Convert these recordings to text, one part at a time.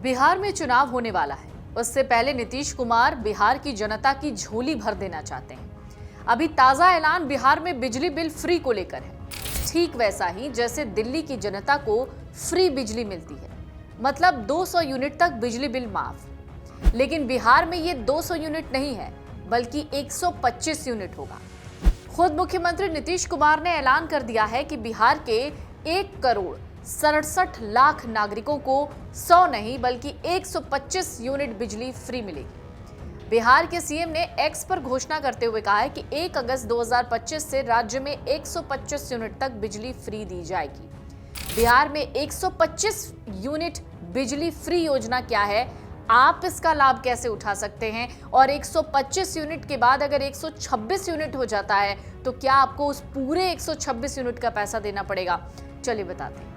बिहार में चुनाव होने वाला है। उससे पहले नीतीश कुमार बिहार की जनता की झोली भर देना चाहते हैं। अभी ताजा ऐलान बिहार में बिजली बिल फ्री को लेकर है, ठीक वैसा ही जैसे दिल्ली की जनता को फ्री बिजली मिलती है, मतलब 200 यूनिट तक बिजली बिल माफ। लेकिन बिहार में ये 200 यूनिट नहीं है, बल्कि 125 यूनिट होगा। खुद मुख्यमंत्री नीतीश कुमार ने ऐलान कर दिया है कि बिहार के 1,67,00,000 नागरिकों को 100 नहीं बल्कि 125 यूनिट बिजली फ्री मिलेगी। बिहार के सीएम ने एक्स पर घोषणा करते हुए कहा है कि 1 अगस्त 2025 से राज्य में 125 यूनिट तक बिजली फ्री दी जाएगी। बिहार में 125 यूनिट बिजली फ्री योजना क्या है, आप इसका लाभ कैसे उठा सकते हैं, और 125 यूनिट के बाद अगर 126 यूनिट हो जाता है तो क्या आपको उस पूरे 126 यूनिट का पैसा देना पड़ेगा? चलिए बताते हैं।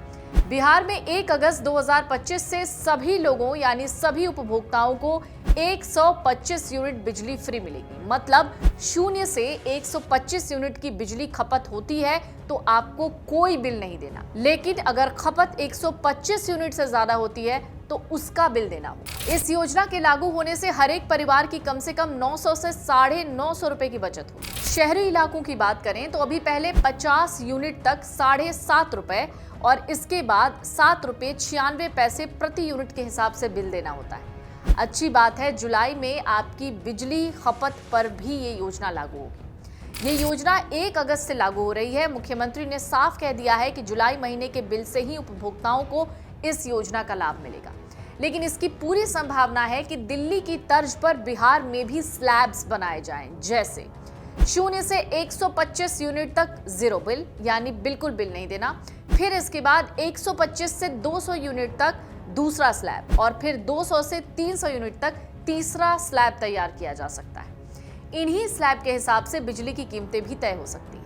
बिहार में 1 अगस्त 2025 से सभी लोगों यानी सभी उपभोक्ताओं को 125 यूनिट बिजली फ्री मिलेगी। मतलब 0 से 125 यूनिट की बिजली खपत होती है तो आपको कोई बिल नहीं देना, लेकिन अगर खपत 125 यूनिट से ज्यादा होती है तो उसका बिल देना होगा। इस योजना के लागू होने से हर एक परिवार की कम से कम 900 से 950 रुपए की बचत होगी। शहरी इलाकों की बात करें तो अभी पहले 50 यूनिट तक 7.5 रुपए और इसके बाद 7 रुपए 96 पैसे प्रति यूनिट के हिसाब से बिल देना होता है। अच्छी बात है, जुलाई में आपकी बिजली खपत पर भी ये योजना लागू होगी। ये योजना 1 अगस्त से लागू हो रही है। मुख्यमंत्री ने साफ कह दिया है कि जुलाई महीने के बिल से ही उपभोक्ताओं को इस योजना का लाभ मिलेगा, लेकिन इसकी पूरी संभावना है कि दिल्ली की तर्ज पर बिहार में भी स्लैब्स बनाए जाएं, जैसे 0 से 125 यूनिट तक 0 बिल यानी बिल्कुल बिल नहीं देना, फिर इसके बाद 125 से 200 यूनिट तक दूसरा स्लैब और फिर 200 से 300 यूनिट तक तीसरा स्लैब तैयार किया जा सकता है। इन्हीं स्लैब के हिसाब से बिजली की कीमतें भी तय हो सकती हैं।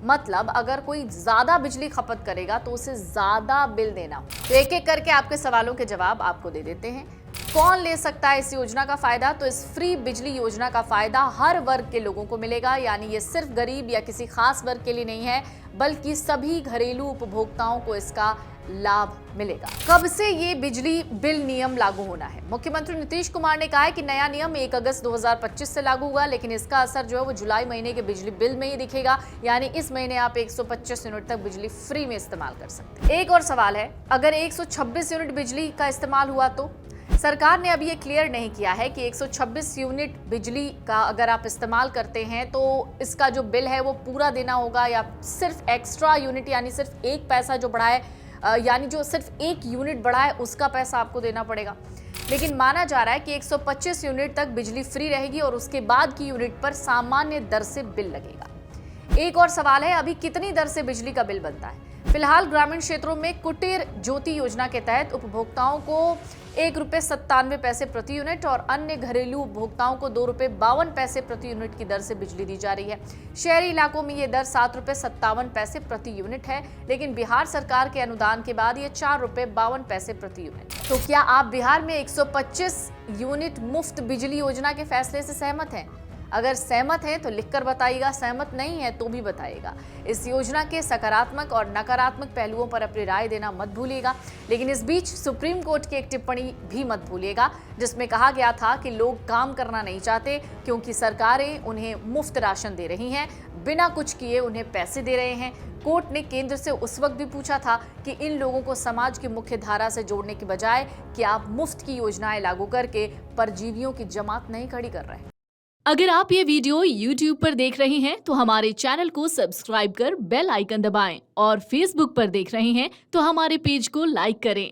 मतलब अगर कोई ज्यादा बिजली खपत करेगा तो उसे ज्यादा बिल देना हो। तो एक एक करके आपके सवालों के जवाब आपको दे देते हैं। कौन ले सकता है इस योजना का फायदा? तो इस फ्री बिजली योजना का फायदा हर वर्ग के लोगों को मिलेगा, यानी ये सिर्फ गरीब या किसी खास वर्ग के लिए नहीं है, बल्कि सभी घरेलू उपभोक्ताओं को इसका लाभ मिलेगा। कब से ये बिजली बिल नियम लागू होना है? मुख्यमंत्री नीतीश कुमार ने कहा है कि नया नियम 1 अगस्त 2025 से लागू होगा, लेकिन इसका असर जो है वो जुलाई महीने के बिजली बिल में ही दिखेगा, यानी इस महीने आप 125 यूनिट तक बिजली फ्री में इस्तेमाल कर सकते हैं। एक और सवाल है, अगर 126 यूनिट बिजली का इस्तेमाल हुआ तो? सरकार ने अभी ये क्लियर नहीं किया है कि 126 यूनिट बिजली का अगर आप इस्तेमाल करते हैं तो इसका जो बिल है वो पूरा देना होगा, या सिर्फ एक्स्ट्रा यूनिट यानी सिर्फ एक पैसा जो बढ़ा है, यानी जो सिर्फ 1 यूनिट बढ़ा है उसका पैसा आपको देना पड़ेगा। लेकिन माना जा रहा है कि 125 यूनिट तक बिजली फ्री रहेगी और उसके बाद की यूनिट पर सामान्य दर से बिल लगेगा। एक और सवाल है, अभी कितनी दर से बिजली का बिल बनता है? फिलहाल ग्रामीण क्षेत्रों में कुटीर ज्योति योजना के तहत उपभोक्ताओं को ₹1.97 प्रति यूनिट और अन्य घरेलू उपभोक्ताओं को ₹2.52 प्रति यूनिट की दर से बिजली दी जा रही है। शहरी इलाकों में ये दर ₹7.57 प्रति यूनिट है, लेकिन बिहार सरकार के अनुदान के बाद ये ₹4.52 प्रति यूनिट है। तो क्या आप बिहार में 125 यूनिट मुफ्त बिजली योजना के फैसले से सहमत हैं? अगर सहमत हैं तो लिखकर बताइएगा, सहमत नहीं है तो भी बताइएगा। इस योजना के सकारात्मक और नकारात्मक पहलुओं पर अपनी राय देना मत भूलिएगा। लेकिन इस बीच सुप्रीम कोर्ट की एक टिप्पणी भी मत भूलिएगा, जिसमें कहा गया था कि लोग काम करना नहीं चाहते क्योंकि सरकारें उन्हें मुफ्त राशन दे रही हैं, बिना कुछ किए उन्हें पैसे दे रहे हैं। कोर्ट ने केंद्र से उस वक्त भी पूछा था कि इन लोगों को समाज की मुख्य धारा से जोड़ने की बजाय कि आप मुफ्त की योजनाएं लागू करके परजीवियों की जमात नहीं खड़ी कर रहे हैं। अगर आप ये वीडियो YouTube पर देख रहे हैं तो हमारे चैनल को सब्सक्राइब कर बेल आइकन दबाएं और Facebook पर देख रहे हैं तो हमारे पेज को लाइक करें।